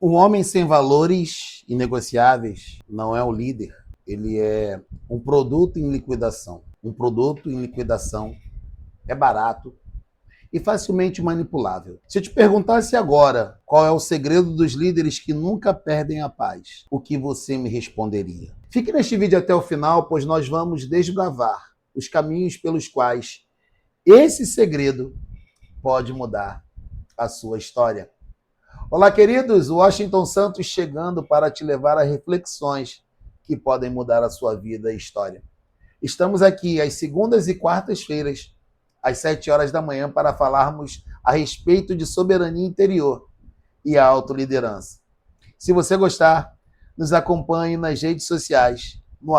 Um homem sem valores inegociáveis não é um líder, ele é um produto em liquidação. Um produto em liquidação é barato e facilmente manipulável. Se eu te perguntasse agora qual é o segredo dos líderes que nunca perdem a paz, o que você me responderia? Fique neste vídeo até o final, pois nós vamos desbravar os caminhos pelos quais esse segredo pode mudar a sua história. Olá, queridos, Washington Santos chegando para te levar a reflexões que podem mudar a sua vida e história. Estamos aqui às segundas e quartas-feiras, às 7 horas da manhã, para falarmos a respeito de soberania interior e a autoliderança. Se você gostar, nos acompanhe nas redes sociais, no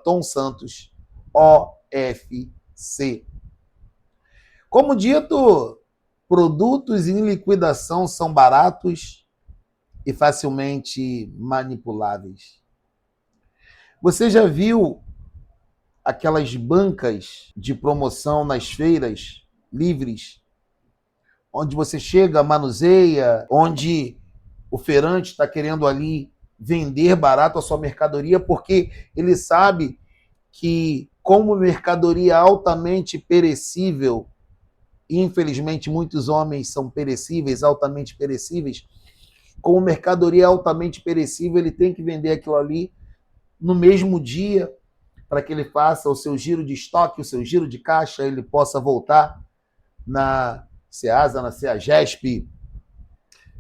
@TomSantosOFC. Como dito, produtos em liquidação são baratos e facilmente manipuláveis. Você já viu aquelas bancas de promoção nas feiras livres, onde você chega, manuseia, onde o feirante está querendo ali vender barato a sua mercadoria, porque ele sabe que, como mercadoria altamente perecível, e infelizmente muitos homens são perecíveis, altamente perecíveis, como mercadoria altamente perecível, ele tem que vender aquilo ali no mesmo dia, para que ele faça o seu giro de estoque, o seu giro de caixa, ele possa voltar na Ceasa, na Ceagesp,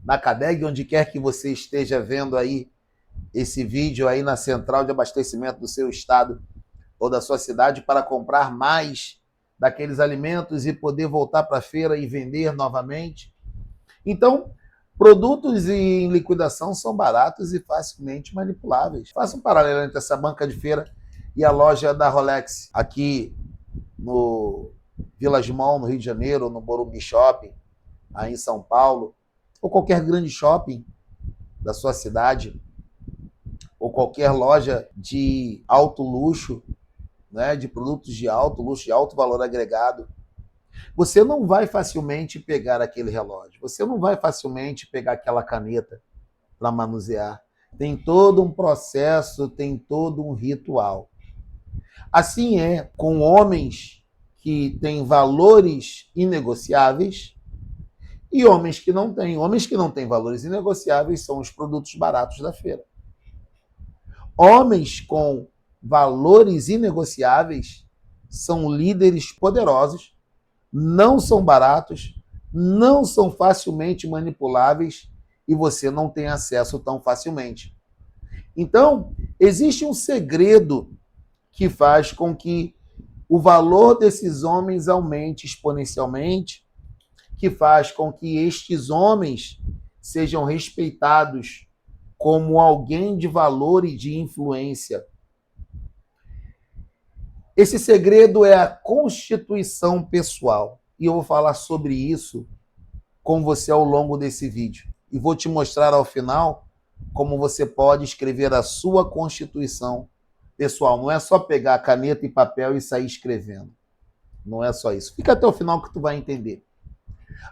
na Cadeg, onde quer que você esteja vendo aí esse vídeo aí na central de abastecimento do seu estado ou da sua cidade, para comprar mais daqueles alimentos e poder voltar para a feira e vender novamente. Então, produtos em liquidação são baratos e facilmente manipuláveis. Faça um paralelo entre essa banca de feira e a loja da Rolex, aqui no Village Mall, no Rio de Janeiro, no Morumbi Shopping, aí em São Paulo, ou qualquer grande shopping da sua cidade, ou qualquer loja de alto luxo, né, de produtos de alto luxo, de alto valor agregado. Você não vai facilmente pegar aquele relógio, você não vai facilmente pegar aquela caneta para manusear. Tem todo um processo, tem todo um ritual. Assim é com homens que têm valores inegociáveis e homens que não têm. Homens que não têm valores inegociáveis são os produtos baratos da feira. Homens com valores inegociáveis são líderes poderosos, não são baratos, não são facilmente manipuláveis e você não tem acesso tão facilmente. Então, existe um segredo que faz com que o valor desses homens aumente exponencialmente, que faz com que estes homens sejam respeitados como alguém de valor e de influência. Esse segredo é a constituição pessoal. E eu vou falar sobre isso com você ao longo desse vídeo. E vou te mostrar ao final como você pode escrever a sua constituição pessoal. Não é só pegar caneta e papel e sair escrevendo. Não é só isso. Fica até o final que tu vai entender.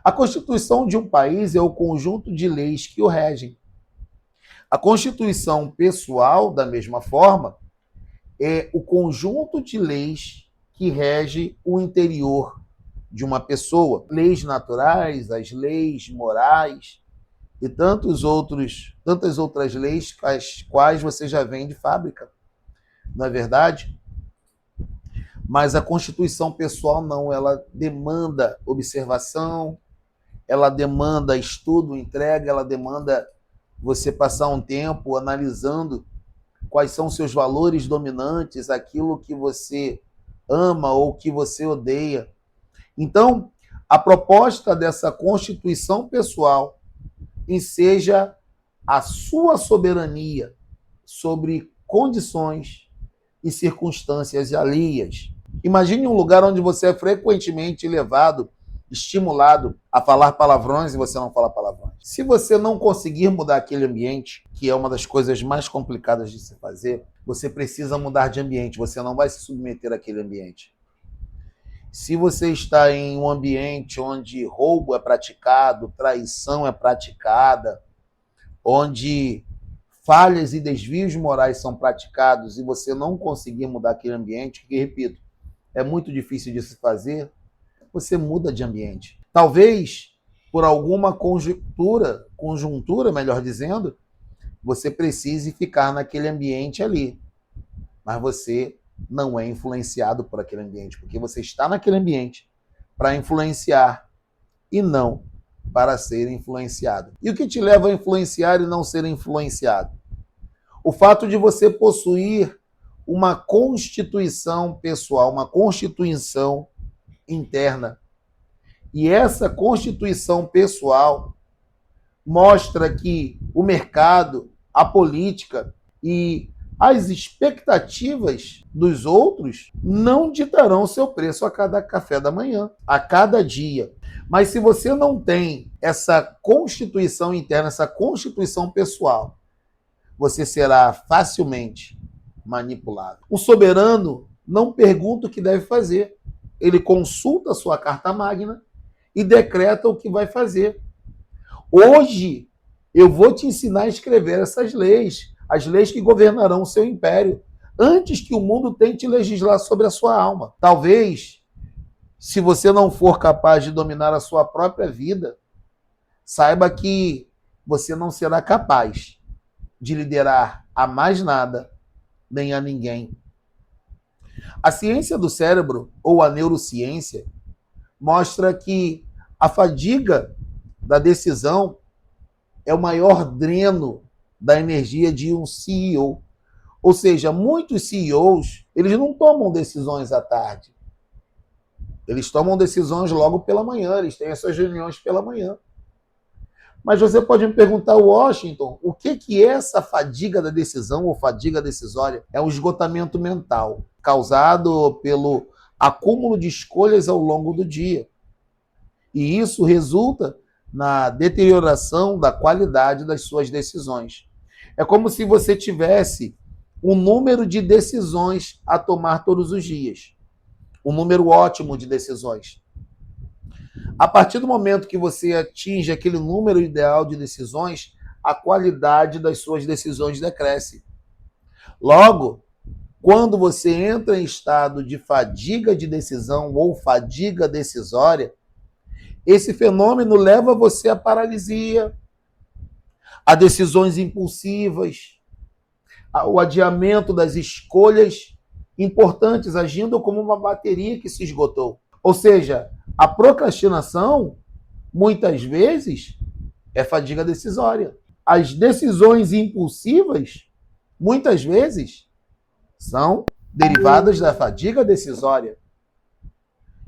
A Constituição de um país é o conjunto de leis que o regem. A Constituição pessoal, da mesma forma, é o conjunto de leis que rege o interior de uma pessoa. Leis naturais, as leis morais e tantas outras leis, as quais você já vem de fábrica, não é verdade? Mas a Constituição pessoal não, ela demanda observação, ela demanda estudo, entrega, ela demanda você passar um tempo analisando quais são seus valores dominantes, aquilo que você ama ou que você odeia. Então, a proposta dessa constituição pessoal enseja a sua soberania sobre condições e circunstâncias alheias. Imagine um lugar onde você é frequentemente levado, estimulado a falar palavrões e você não fala palavrões. Se você não conseguir mudar aquele ambiente, que é uma das coisas mais complicadas de se fazer, você precisa mudar de ambiente, você não vai se submeter àquele ambiente. Se você está em um ambiente onde roubo é praticado, traição é praticada, onde falhas e desvios morais são praticados e você não conseguir mudar aquele ambiente, que, repito, é muito difícil de se fazer, você muda de ambiente. Talvez, por alguma conjuntura, melhor dizendo, você precise ficar naquele ambiente ali, mas você não é influenciado por aquele ambiente, porque você está naquele ambiente para influenciar e não para ser influenciado. E o que te leva a influenciar e não ser influenciado? O fato de você possuir uma constituição pessoal, uma constituição interna. E essa constituição pessoal mostra que o mercado, a política e as expectativas dos outros não ditarão o seu preço a cada café da manhã, a cada dia. Mas se você não tem essa constituição interna, essa constituição pessoal, você será facilmente manipulado. O soberano não pergunta o que deve fazer. Ele consulta a sua carta magna e decreta o que vai fazer. Hoje, eu vou te ensinar a escrever essas leis, as leis que governarão o seu império, antes que o mundo tente legislar sobre a sua alma. Talvez, se você não for capaz de dominar a sua própria vida, saiba que você não será capaz de liderar a mais nada, nem a ninguém. A ciência do cérebro, ou a neurociência, mostra que a fadiga da decisão é o maior dreno da energia de um CEO. Ou seja, muitos CEOs, eles não tomam decisões à tarde. Eles tomam decisões logo pela manhã, eles têm essas reuniões pela manhã. Mas você pode me perguntar, Washington, o que é essa fadiga da decisão ou fadiga decisória? É um esgotamento mental causado pelo acúmulo de escolhas ao longo do dia. E isso resulta na deterioração da qualidade das suas decisões. É como se você tivesse um número de decisões a tomar todos os dias. Um número ótimo de decisões. A partir do momento que você atinge aquele número ideal de decisões, a qualidade das suas decisões decresce. Logo, quando você entra em estado de fadiga de decisão ou fadiga decisória, esse fenômeno leva você à paralisia, a decisões impulsivas, ao adiamento das escolhas importantes, agindo como uma bateria que se esgotou. Ou seja, a procrastinação, muitas vezes, é fadiga decisória. As decisões impulsivas, muitas vezes, são derivadas da fadiga decisória.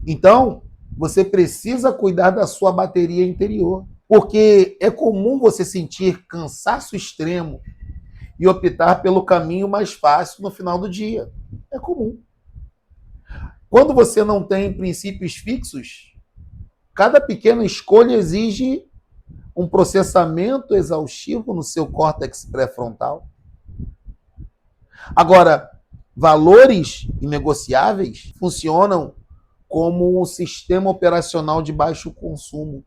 Então, você precisa cuidar da sua bateria interior, porque é comum você sentir cansaço extremo e optar pelo caminho mais fácil no final do dia. É comum. Quando você não tem princípios fixos, cada pequena escolha exige um processamento exaustivo no seu córtex pré-frontal. Agora, valores inegociáveis funcionam como um sistema operacional de baixo consumo.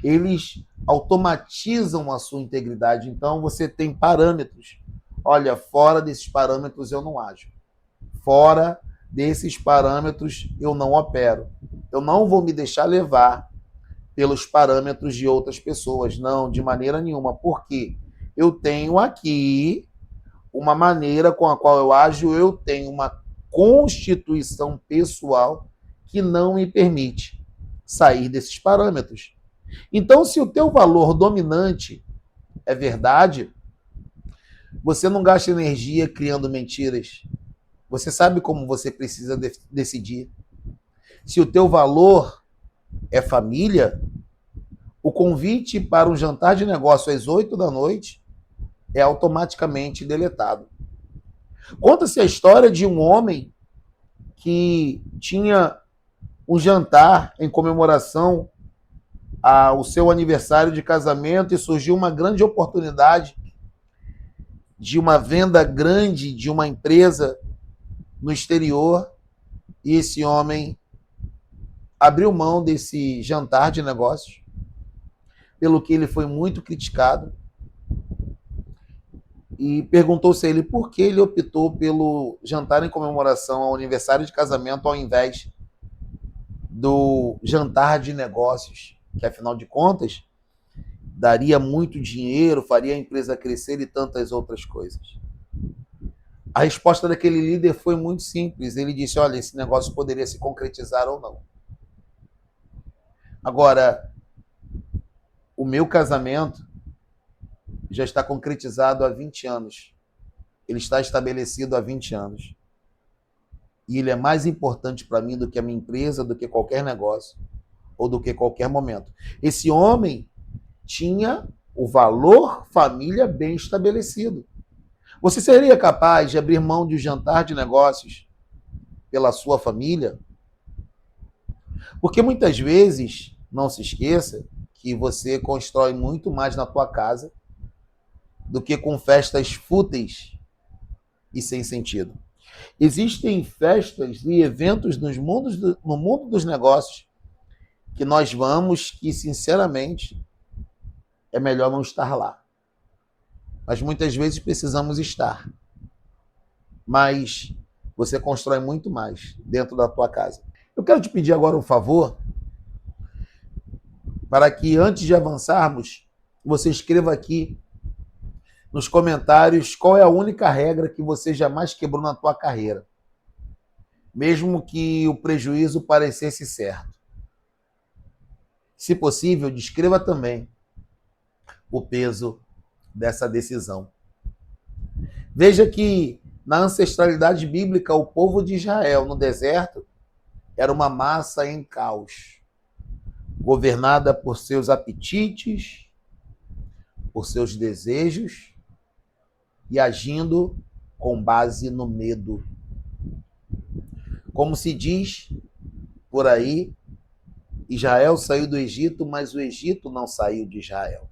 Eles automatizam a sua integridade. Então, você tem parâmetros. Olha, fora desses parâmetros eu não ajo. Fora desses parâmetros eu não opero. Eu não vou me deixar levar pelos parâmetros de outras pessoas. Não, de maneira nenhuma. Porque eu tenho aqui uma maneira com a qual eu ajo, eu tenho uma constituição pessoal que não me permite sair desses parâmetros. Então, se o teu valor dominante é verdade, você não gasta energia criando mentiras. Você sabe como você precisa decidir. Se o teu valor é família, o convite para um jantar de negócio às 8 da noite é automaticamente deletado. Conta-se a história de um homem que tinha um jantar em comemoração ao seu aniversário de casamento e surgiu uma grande oportunidade de uma venda grande de uma empresa no exterior e esse homem abriu mão desse jantar de negócios, pelo que ele foi muito criticado. e perguntou-se a ele por que ele optou pelo jantar em comemoração ao aniversário de casamento ao invés do jantar de negócios, que afinal de contas daria muito dinheiro, faria a empresa crescer e tantas outras coisas. A resposta daquele líder foi muito simples. Ele disse: olha, esse negócio poderia se concretizar ou não. Agora, o meu casamento já está concretizado há 20 anos. Ele está estabelecido há 20 anos. E ele é mais importante para mim do que a minha empresa, do que qualquer negócio, ou do que qualquer momento. Esse homem tinha o valor família bem estabelecido. Você seria capaz de abrir mão de um jantar de negócios pela sua família? Porque muitas vezes, não se esqueça, que você constrói muito mais na tua casa do que com festas fúteis e sem sentido. Existem festas e eventos no mundo dos negócios que nós vamos que, sinceramente, é melhor não estar lá. Mas muitas vezes precisamos estar. Mas você constrói muito mais dentro da tua casa. Eu quero te pedir agora um favor, para que antes de avançarmos, você escreva aqui nos comentários qual é a única regra que você jamais quebrou na tua carreira, mesmo que o prejuízo parecesse certo. Se possível, descreva também o peso dessa decisão. Veja que na ancestralidade bíblica, o povo de Israel no deserto era uma massa em caos, governada por seus apetites, por seus desejos e agindo com base no medo. Como se diz por aí, Israel saiu do Egito, mas o Egito não saiu de Israel.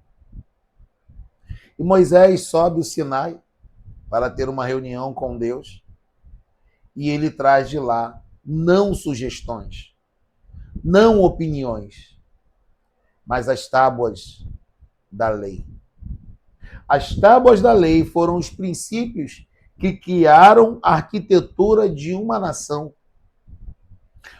E Moisés sobe o Sinai para ter uma reunião com Deus e ele traz de lá não sugestões, não opiniões, mas as tábuas da lei. As tábuas da lei foram os princípios que criaram a arquitetura de uma nação.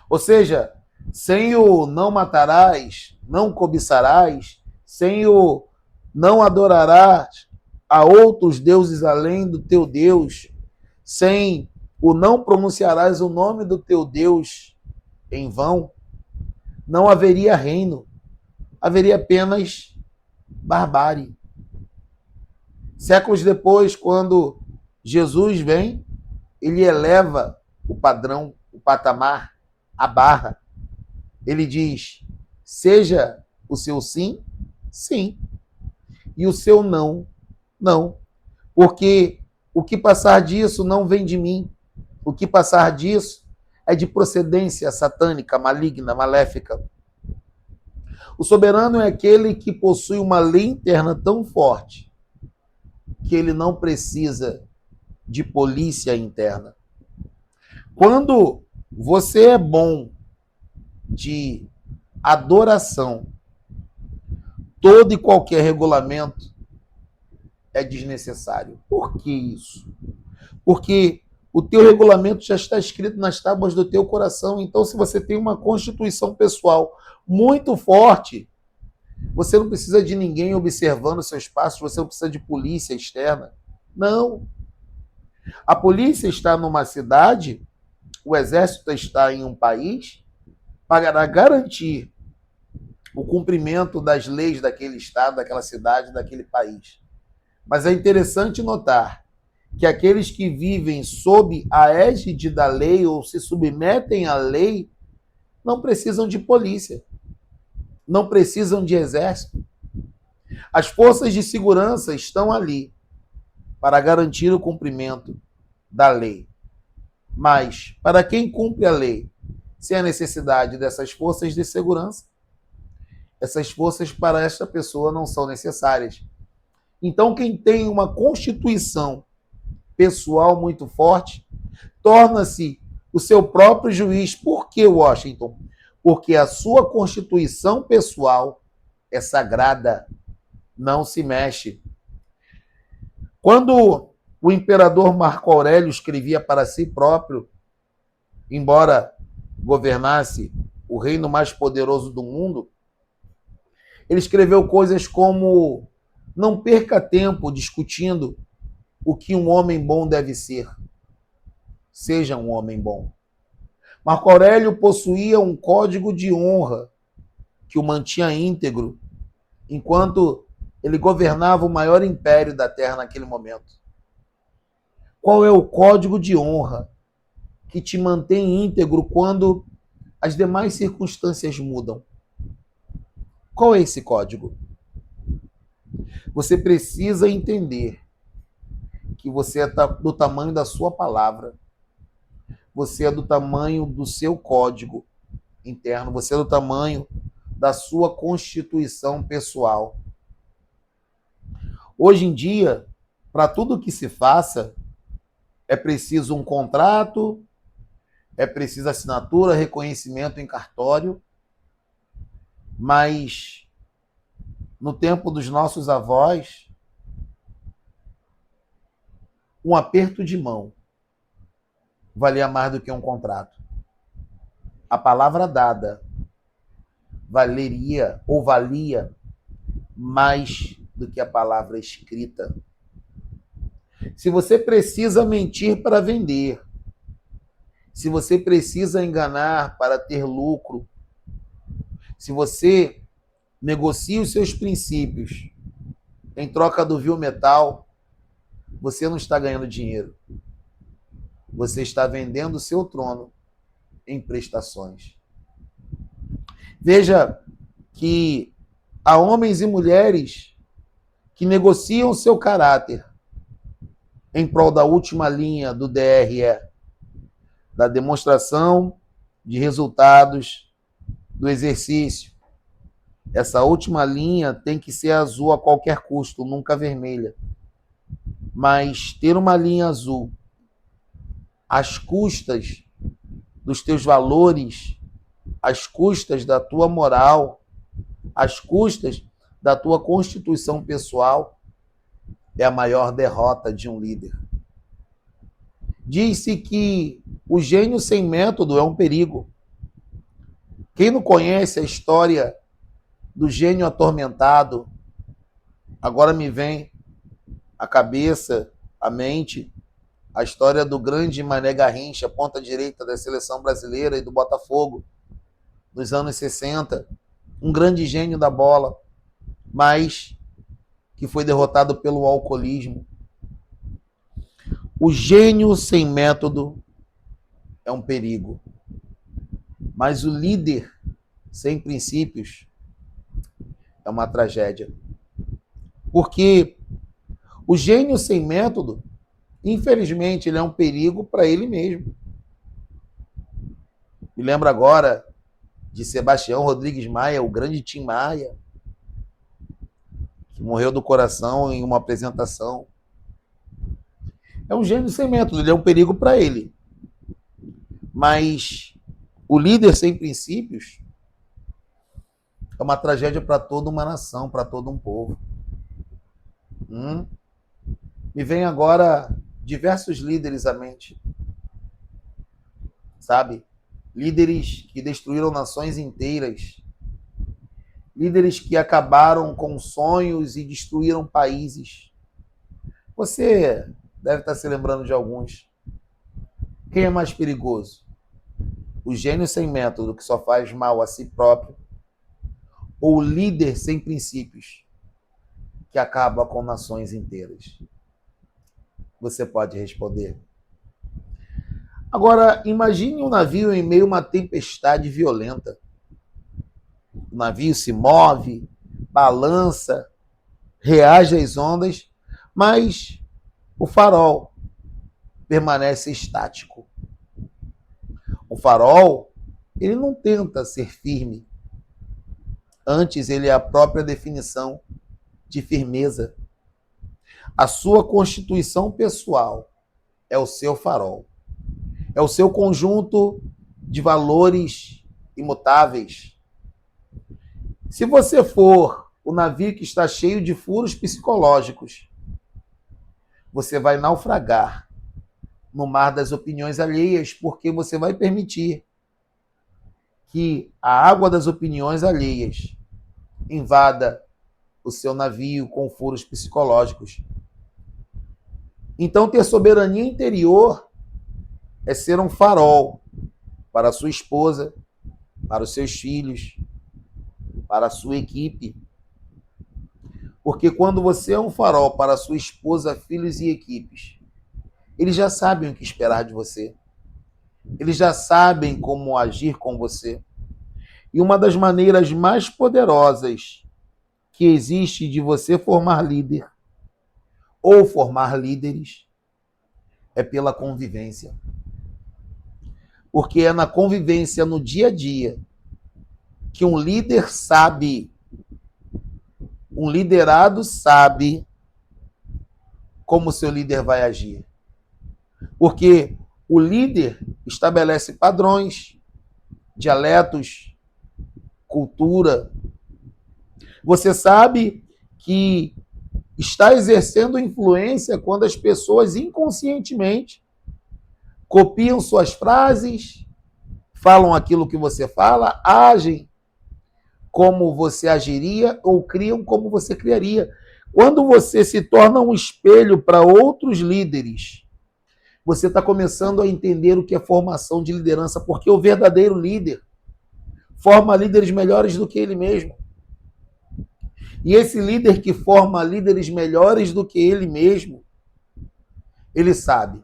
Ou seja, sem o não matarás, não cobiçarás, sem o não adorarás a outros deuses além do teu Deus, sem o não pronunciarás o nome do teu Deus em vão, não haveria reino, haveria apenas barbárie. Séculos depois, quando Jesus vem, ele eleva o padrão, o patamar, a barra. Ele diz: seja o seu sim, sim, e o seu não, não. Porque o que passar disso não vem de mim. O que passar disso é de procedência satânica, maligna, maléfica. O soberano é aquele que possui uma lei interna tão forte que ele não precisa de polícia interna. Quando você é bom de adoração, todo e qualquer regulamento é desnecessário. Por que isso? Porque o teu regulamento já está escrito nas tábuas do teu coração. Então, se você tem uma constituição pessoal muito forte, você não precisa de ninguém observando seus passos, você não precisa de polícia externa. Não. A polícia está numa cidade, o exército está em um país, para garantir o cumprimento das leis daquele estado, daquela cidade, daquele país. Mas é interessante notar que aqueles que vivem sob a égide da lei ou se submetem à lei não precisam de polícia, não precisam de exército. As forças de segurança estão ali para garantir o cumprimento da lei. Mas, para quem cumpre a lei, sem a necessidade dessas forças de segurança, essas forças para esta pessoa não são necessárias. Então, quem tem uma constituição pessoal muito forte, torna-se o seu próprio juiz. Por que, Washington? Porque a sua constituição pessoal é sagrada, não se mexe. Quando o imperador Marco Aurélio escrevia para si próprio, embora governasse o reino mais poderoso do mundo, ele escreveu coisas como: não perca tempo discutindo o que um homem bom deve ser. Seja um homem bom. Marco Aurélio possuía um código de honra que o mantinha íntegro enquanto ele governava o maior império da Terra naquele momento. Qual é o código de honra que te mantém íntegro quando as demais circunstâncias mudam? Qual é esse código? Você precisa entender que você é do tamanho da sua palavra, você é do tamanho do seu código interno, você é do tamanho da sua constituição pessoal. Hoje em dia, para tudo que se faça, é preciso um contrato, é preciso assinatura, reconhecimento em cartório, mas no tempo dos nossos avós, um aperto de mão valia mais do que um contrato. A palavra dada valeria ou valia mais do que a palavra escrita. Se você precisa mentir para vender, se você precisa enganar para ter lucro, se você negocia os seus princípios em troca do vil metal, você não está ganhando dinheiro. Você está vendendo o seu trono em prestações. Veja que há homens e mulheres que negociam o seu caráter em prol da última linha do DRE, da demonstração de resultados do exercício. Essa última linha tem que ser azul a qualquer custo, nunca vermelha. Mas ter uma linha azul às custas dos teus valores, às custas da tua moral, às custas da tua constituição pessoal, é a maior derrota de um líder. Diz-se que o gênio sem método é um perigo. Quem não conhece a história do gênio atormentado, agora me vem à cabeça, à mente, a história do grande Mané Garrincha, ponta direita da seleção brasileira e do Botafogo, nos anos 60, um grande gênio da bola, mas que foi derrotado pelo alcoolismo. O gênio sem método é um perigo, mas o líder sem princípios é uma tragédia. Porque o gênio sem método, infelizmente, ele é um perigo para ele mesmo. Me lembro agora de Sebastião Rodrigues Maia, o grande Tim Maia, que morreu do coração em uma apresentação. É um gênio sem método, ele é um perigo para ele. Mas o líder sem princípios é uma tragédia para toda uma nação, para todo um povo. Me vem agora diversos líderes à mente. Sabe? Líderes que destruíram nações inteiras. Líderes que acabaram com sonhos e destruíram países. Você deve estar se lembrando de alguns. Quem é mais perigoso? O gênio sem método, que só faz mal a si próprio, ou o líder sem princípios, que acaba com nações inteiras? Você pode responder. Agora, imagine um navio em meio a uma tempestade violenta. O navio se move, balança, reage às ondas, mas o farol permanece estático. O farol, ele não tenta ser firme. Antes, ele é a própria definição de firmeza. A sua constituição pessoal é o seu farol. É o seu conjunto de valores imutáveis. Se você for o navio que está cheio de furos psicológicos, você vai naufragar no mar das opiniões alheias, porque você vai permitir que a água das opiniões alheias invada o seu navio com furos psicológicos. Então, ter soberania interior é ser um farol para a sua esposa, para os seus filhos, para a sua equipe. Porque quando você é um farol para a sua esposa, filhos e equipes, eles já sabem o que esperar de você. Eles já sabem como agir com você. E uma das maneiras mais poderosas que existe de você formar líder ou formar líderes é pela convivência. Porque é na convivência, no dia a dia, que um líder sabe, um liderado sabe como o seu líder vai agir. Porque o líder estabelece padrões, dialetos, cultura. Você sabe que está exercendo influência quando as pessoas inconscientemente copiam suas frases, falam aquilo que você fala, agem como você agiria ou criam como você criaria. Quando você se torna um espelho para outros líderes, você está começando a entender o que é formação de liderança, porque o verdadeiro líder forma líderes melhores do que ele mesmo. E esse líder que forma líderes melhores do que ele mesmo, ele sabe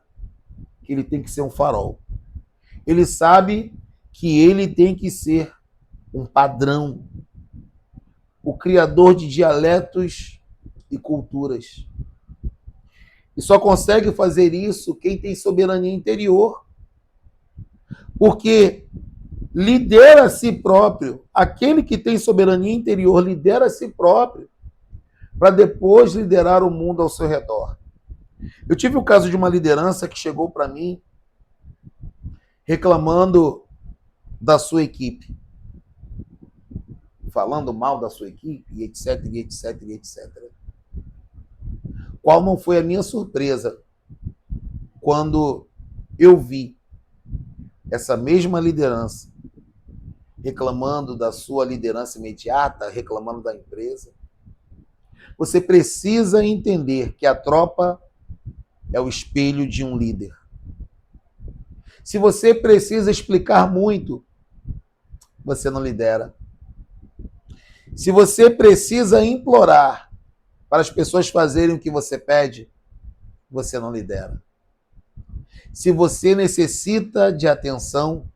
que ele tem que ser um farol. Ele sabe que ele tem que ser um padrão, o criador de dialetos e culturas. E só consegue fazer isso quem tem soberania interior. Porque lidera a si próprio. Aquele que tem soberania interior lidera a si próprio para depois liderar o mundo ao seu redor. Eu tive o caso de uma liderança que chegou para mim reclamando da sua equipe, falando mal da sua equipe, e etc, e etc, e etc. Qual não foi a minha surpresa quando eu vi essa mesma liderança reclamando da sua liderança imediata, reclamando da empresa. Você precisa entender que a tropa é o espelho de um líder. Se você precisa explicar muito, você não lidera. Se você precisa implorar para as pessoas fazerem o que você pede, você não lidera. Se você necessita de atenção,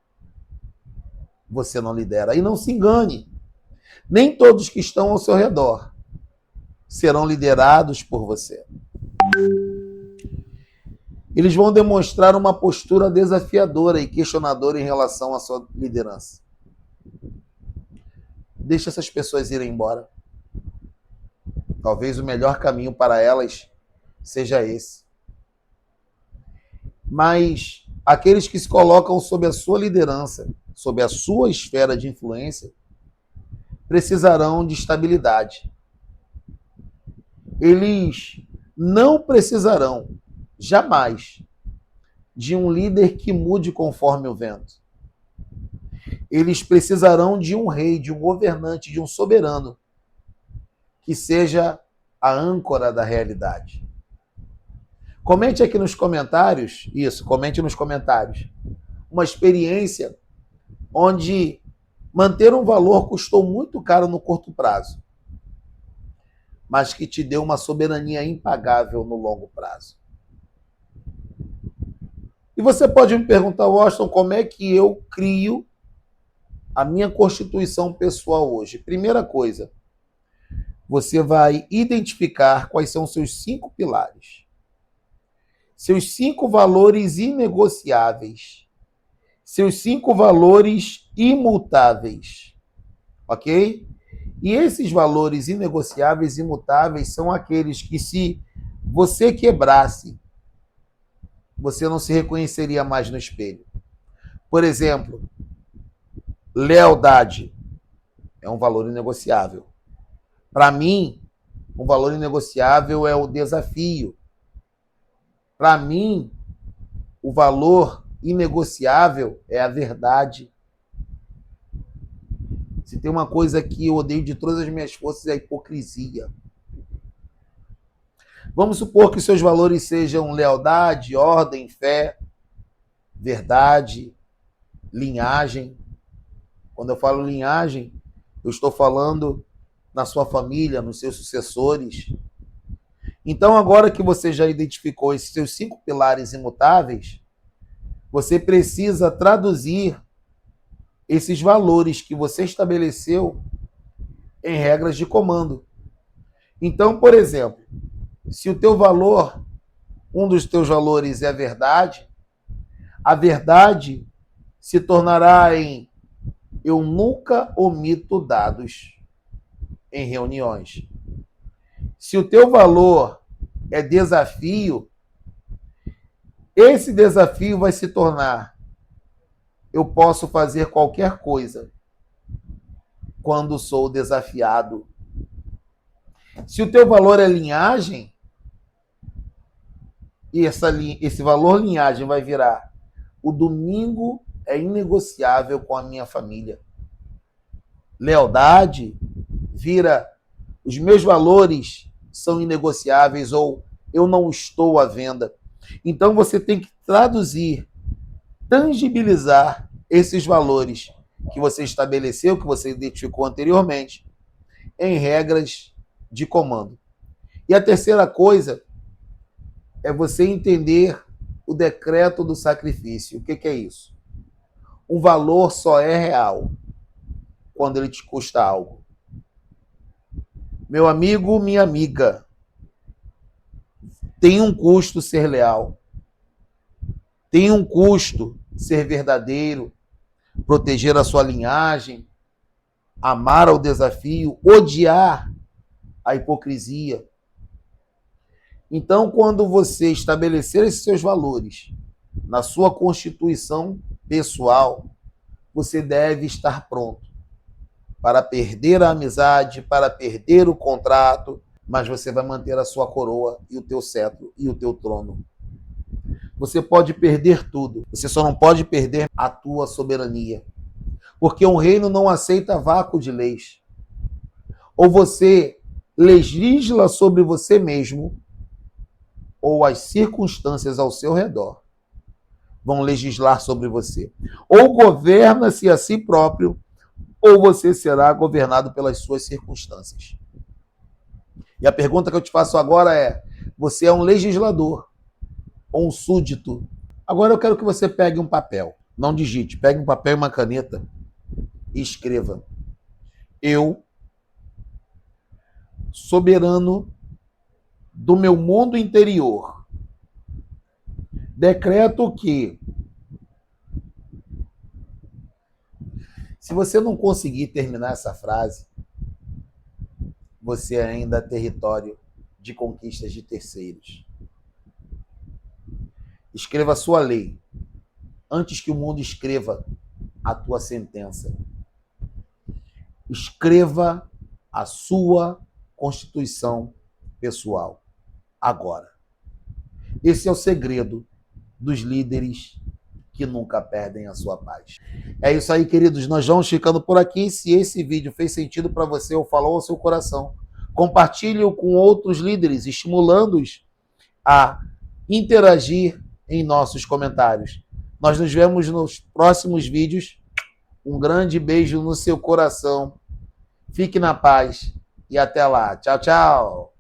você não lidera. E não se engane, nem todos que estão ao seu redor serão liderados por você. Eles vão demonstrar uma postura desafiadora e questionadora em relação à sua liderança. Deixa essas pessoas irem embora. Talvez o melhor caminho para elas seja esse. Mas aqueles que se colocam sob a sua liderança, sob a sua esfera de influência, precisarão de estabilidade. Eles não precisarão, jamais, de um líder que mude conforme o vento. Eles precisarão de um rei, de um governante, de um soberano, que seja a âncora da realidade. Comente aqui nos comentários, comente nos comentários, uma experiência onde manter um valor custou muito caro no curto prazo, mas que te deu uma soberania impagável no longo prazo. E você pode me perguntar, Washington, como é que eu crio a minha constituição pessoal hoje? Primeira coisa, você vai identificar quais são os seus 5 pilares. Seus 5 valores inegociáveis. Seus 5 valores imutáveis. Ok? E esses valores inegociáveis e imutáveis são aqueles que, se você quebrasse, você não se reconheceria mais no espelho. Por exemplo, lealdade é um valor inegociável. Para mim, um valor inegociável é o desafio. Para mim, o valor inegociável é a verdade. Se tem uma coisa que eu odeio de todas as minhas forças é a hipocrisia. Vamos supor que seus valores sejam lealdade, ordem, fé, verdade, linhagem. Quando eu falo linhagem, eu estou falando na sua família, nos seus sucessores. Então, agora que você já identificou esses seus 5 pilares imutáveis, você precisa traduzir esses valores que você estabeleceu em regras de comando. Então, por exemplo, se o teu valor, um dos teus valores é a verdade se tornará em eu nunca omito dados em reuniões. Se o teu valor é desafio, esse desafio vai se tornar eu posso fazer qualquer coisa quando sou desafiado. Se o teu valor é linhagem, e esse valor linhagem vai virar o domingo é inegociável com a minha família. Lealdade vira os meus valores são inegociáveis ou eu não estou à venda. Então você tem que traduzir, tangibilizar esses valores que você estabeleceu, que você identificou anteriormente, em regras de comando. E a terceira coisa é você entender o decreto do sacrifício. O que é isso? Um valor só é real quando ele te custa algo. Meu amigo, minha amiga, tem um custo ser leal. Tem um custo ser verdadeiro, proteger a sua linhagem, amar ao desafio, odiar a hipocrisia. Então, quando você estabelecer esses seus valores na sua constituição pessoal, você deve estar pronto para perder a amizade, para perder o contrato, mas você vai manter a sua coroa e o teu cetro e o teu trono. Você pode perder tudo, você só não pode perder a tua soberania. Porque um reino não aceita vácuo de leis. Ou você legisla sobre você mesmo, ou as circunstâncias ao seu redor vão legislar sobre você. Ou governa-se a si próprio, ou você será governado pelas suas circunstâncias. E a pergunta que eu te faço agora é: você é um legislador ou um súdito? Agora eu quero que você pegue um papel. Não digite, pegue um papel e uma caneta e escreva: eu, soberano do meu mundo interior, decreto que, se você não conseguir terminar essa frase, você ainda é território de conquistas de terceiros. Escreva a sua lei antes que o mundo escreva a tua sentença. Escreva a sua constituição pessoal agora. Esse é o segredo dos líderes que nunca perdem a sua paz. É isso aí, queridos. Nós vamos ficando por aqui. Se esse vídeo fez sentido para você ou falou ao seu coração, compartilhe-o com outros líderes, estimulando-os a interagir em nossos comentários. Nós nos vemos nos próximos vídeos. Um grande beijo no seu coração. Fique na paz e até lá. Tchau, tchau.